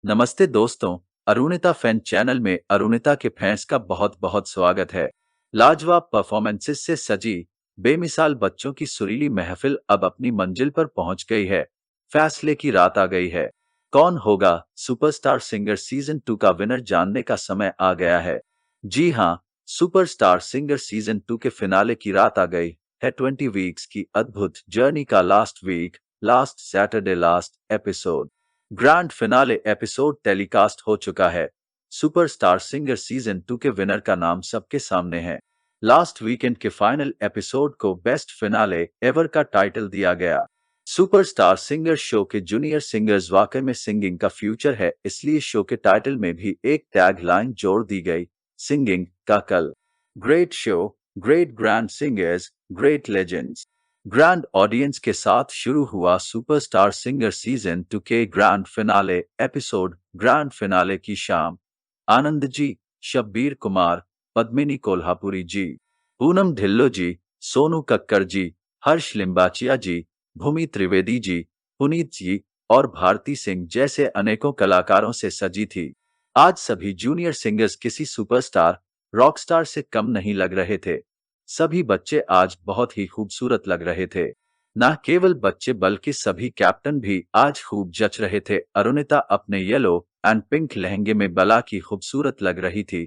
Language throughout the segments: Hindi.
नमस्ते दोस्तों, अरुणिता फैन चैनल में अरुणिता के फैंस का बहुत बहुत स्वागत है। लाजवाब परफॉर्मेंसेस से सजी बेमिसाल बच्चों की सुरीली महफिल अब अपनी मंजिल पर पहुंच गई है। फैसले की रात आ गई है। कौन होगा सुपरस्टार सिंगर सीजन 2 का विनर जानने का समय आ गया है। जी हाँ, सुपरस्टार सिंगर सीजन 2 के फिनाले की रात आ गई है। 20 वीक्स की अद्भुत जर्नी का last week, last Saturday, last episode, grand finale episode telecast हो चुका है। सुपरस्टार सिंगर सीजन 2 के विनर का नाम सबके सामने है। लास्ट वीकेंड के फाइनल एपिसोड को बेस्ट फिनाले एवर का टाइटल दिया गया। सुपरस्टार सिंगर शो के जूनियर सिंगर्स वाकई में सिंगिंग का फ्यूचर है, इसलिए शो के टाइटल में भी एक टैग लाइन जोड़ दी गई, सिंगिंग का कल। Great show, great grand singers, great legends. Grand audience के साथ शुरू हुआ सुपरस्टार सिंगर सीजन 2 के grand finale episode. Grand finale की शाम आनंद जी, शब्बीर कुमार, पद्मिनी कोल्हापुरी जी, पूनम ढिल्लो जी, सोनू कक्कर जी, हर्ष लिम्बाचिया जी, भूमि त्रिवेदी जी, पुनीत जी और भारती सिंह जैसे अनेकों कलाकारों से सजी थी। आज सभी जूनियर सिंगर्स किसी सुपरस्टार रॉकस्टार से कम नहीं लग रहे थे। सभी बच्चे आज बहुत ही खूबसूरत लग रहे थे। न केवल बच्चे बल्कि सभी कैप्टन भी आज खूब जच रहे थे। अरुणिता अपने येलो एंड पिंक लहंगे में बला की खूबसूरत लग रही थी।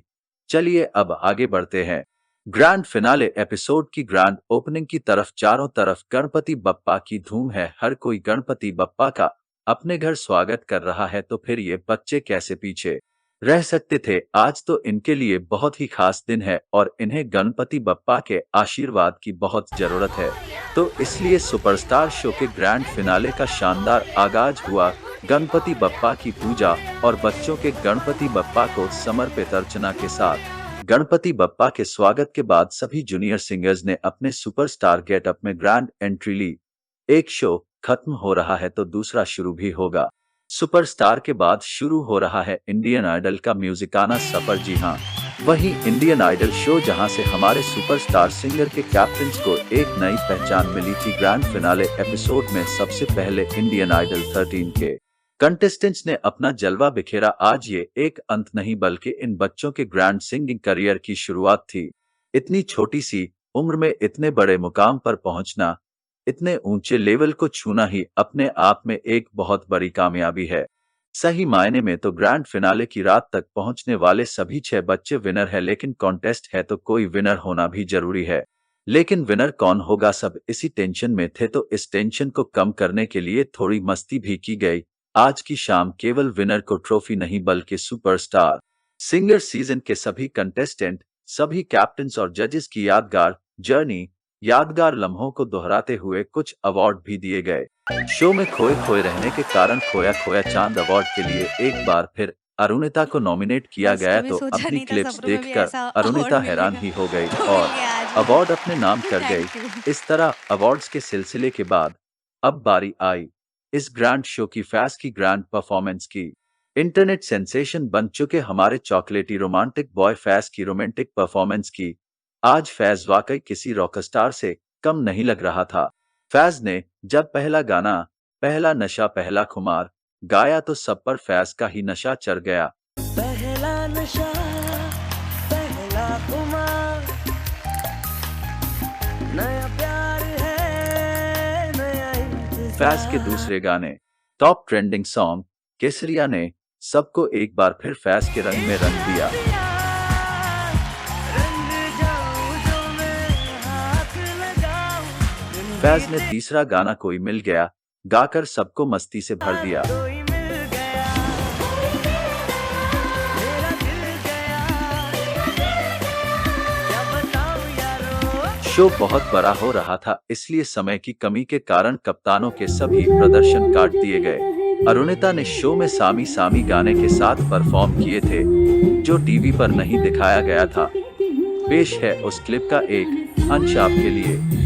चलिए अब आगे बढ़ते हैं। ग्रैंड फिनाले एपिसोड की ग्रैंड ओपनिंग की तरफ चारों तरफ गणपति बप्पा की धूम है। हर कोई गणपति बप्पा का अपने घर स्वागत कर रहा है, तो फिर ये बच्चे कैसे पीछे रह सकते थे। आज तो इनके लिए बहुत ही खास दिन है और इन्हें गणपति बप्पा के आशीर्वाद की बहुत जरूरत है। तो इसलिए सुपरस्टार शो के ग्रैंड फिनाले का शानदार आगाज हुआ गणपति बप्पा की पूजा और बच्चों के गणपति बप्पा को समर्पित अर्चना के साथ। गणपति बप्पा के स्वागत के बाद सभी जूनियर सिंगर्स ने अपने सुपरस्टार गेटअप में ग्रैंड एंट्री ली। एक शो खत्म हो रहा है तो दूसरा शुरू भी होगा। सुपरस्टार के बाद शुरू हो रहा है इंडियन आइडल का म्यूजिकाना सफर। जी हाँ, वही इंडियन आइडल शो जहां से हमारे सुपरस्टार सिंगर के कैप्टन्स को एक नई पहचान मिली थी। ग्रैंड फिनाले एपिसोड में सबसे पहले इंडियन आइडल 13 के कंटेस्टेंट्स ने अपना जलवा बिखेरा। आज ये एक अंत नहीं बल्कि इन बच्चों के ग्रैंड सिंगिंग करियर की शुरुआत थी। इतनी छोटी सी उम्र में इतने बड़े मुकाम पर पहुंचना, इतने ऊंचे लेवल को छूना ही अपने आप में एक बहुत बड़ी कामयाबी है। सही मायने में तो ग्रैंड फिनाले की रात तक पहुंचने वाले सभी 6 बच्चे विनर है, लेकिन कॉन्टेस्ट है तो कोई विनर होना भी जरूरी है। लेकिन विनर कौन होगा, सब इसी टेंशन में थे, तो इस टेंशन को कम करने के लिए थोड़ी मस्ती भी की गई। आज की शाम केवल विनर को ट्रॉफी नहीं बल्कि सुपरस्टार सिंगर सीजन के सभी कंटेस्टेंट, सभी कैप्टन्स और जजेस की यादगार जर्नी, यादगार लम्हों को दोहराते हुए कुछ अवार्ड भी दिए गए। शो में खोए खोए रहने के कारण खोया खोया चांद अवार्ड के लिए एक बार फिर अरुणिता को नॉमिनेट किया बस गया, कभी तो सोचा अपनी नहीं था क्लिप्स सपनों में भी देखकर ऐसा अवार्ड अरुणिता हैरान मिलेगा। ही हो गई तो और मिल गया आज अवार्ड मुझे। अपने नाम कर गई। Thank you. इस तरह अवार्ड्स के सिलसिले के बाद अब बारी आई इस ग्रैंड शो की फैज की ग्रैंड परफॉर्मेंस की। इंटरनेट सेंसेशन बन चुके हमारे चॉकलेटी रोमांटिक बॉय फैज की रोमांटिक परफॉर्मेंस की। आज फैज वाकई किसी रॉकस्टार से कम नहीं लग रहा था। फैज ने जब पहला गाना पहला नशा पहला खुमार गाया तो सब पर फैज का ही नशा चढ़ गया। पहला नशा पहला खुमार, नया प्यार है नया फैज के इंतजार। दूसरे गाने टॉप ट्रेंडिंग सॉन्ग केसरिया ने सबको एक बार फिर फैज के रंग में रंग दिया। रंग जाऊं जो मैं हाथ लगाऊं, फैज ने तीसरा गाना कोई मिल गया गाकर सबको मस्ती से भर दिया। कोई मिल गया, मेरा दिल गया, क्या बताऊं यारो। शो बहुत बड़ा हो रहा था, इसलिए समय की कमी के कारण कप्तानों के सभी प्रदर्शन काट दिए गए। अरुणिता ने शो में सामी सामी गाने के साथ परफॉर्म किए थे, जो टीवी पर नहीं दिखाया गया था। पेश है उस क्लिप का एक अंश आपके लिए।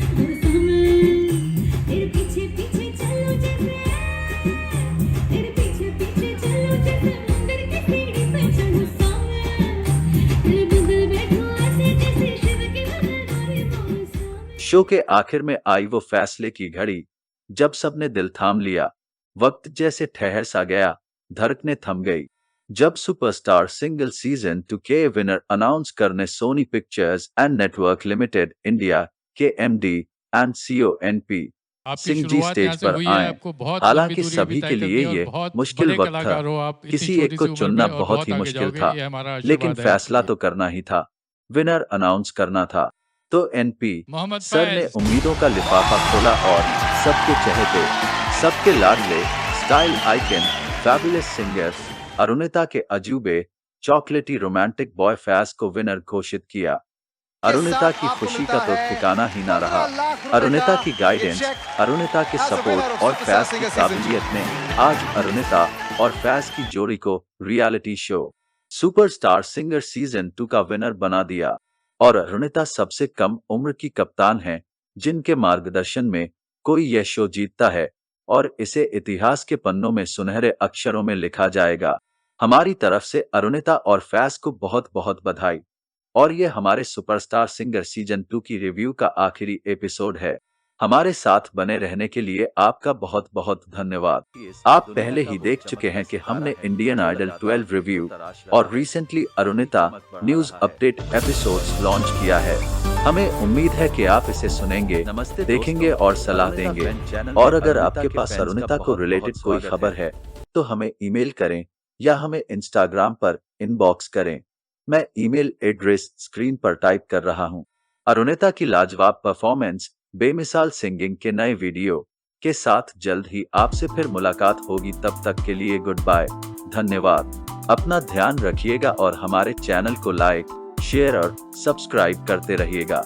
शो के आखिर में आई वो फैसले की घड़ी, जब सबने दिल थाम लिया। वक्त जैसे ठहर सा गया, धड़कने थम गई जब सुपरस्टार सिंगल सीजन 2 के विनर अनाउंस करने Sony Pictures and network limited India के एमडी एंड सीईओ एनपी आपकी सिंह जी शुरुआत यहाँ स्टेज से पर हुई है, आए। आपको बहुत लंबी हालांकि दूरी सभी अभी के तय लिए करनी है और ये बहुत मुश्किल बड़े वक्त कलाकार हो आप था। इतनी किसी छोटी एक को सी उम्र चुनना में और बहुत ही आगे मुश्किल जाओगे, था, ये हमारा लेकिन आशीर्वाद है फैसला आपके तो लिए। करना ही था। विनर अनाउंस करना था। तो एनपी मोहम्मद सर ने फैज। उम्मीदों का लिफाफा खोला और सबके चहेते, सबके लाडले style icon, fabulous singer Arunita के अजूबे चॉकलेटी रोमांटिक बॉय फैज को विनर घोषित किया। अरुणिता की खुशी का तो ठिकाना ही ना रहा। अरुणिता की गाइडेंस, अरुणिता के सपोर्ट और फैज की काबिलियत ने आज अरुणिता और फैज की जोड़ी को reality show superstar singer season 2 का विनर बना दिया। और अरुणिता सबसे कम उम्र की कप्तान हैं जिनके मार्गदर्शन में कोई यह शो जीतता है, और इसे इतिहास के पन्नों में सुनहरे अक्षरों में लिखा जाएगा। हमारी तरफ से अरुणिता और फैज को बहुत बहुत बधाई। और ये हमारे सुपरस्टार सिंगर सीजन 2 की रिव्यू का आखिरी एपिसोड है। हमारे साथ बने रहने के लिए आपका बहुत बहुत धन्यवाद। आप पहले ही देख चुके हैं कि हमने इंडियन आइडल 12 रिव्यू और recently Arunita news update episodes launch किया है। हमें उम्मीद है कि आप इसे सुनेंगे, देखेंगे और सलाह देंगे। और अगर आपके पास अरुणिता को रिलेटेड कोई खबर है तो हमें ईमेल करें या हमें इंस्टाग्राम पर इनबॉक्स करें। मैं ईमेल एड्रेस स्क्रीन पर टाइप कर रहा हूं। अरुणिता की लाजवाब परफॉर्मेंस, बेमिसाल सिंगिंग के नए वीडियो के साथ जल्द ही आपसे फिर मुलाकात होगी। तब तक के लिए गुड बाय, धन्यवाद। अपना ध्यान रखिएगा और हमारे चैनल को लाइक, शेयर और सब्सक्राइब करते रहिएगा।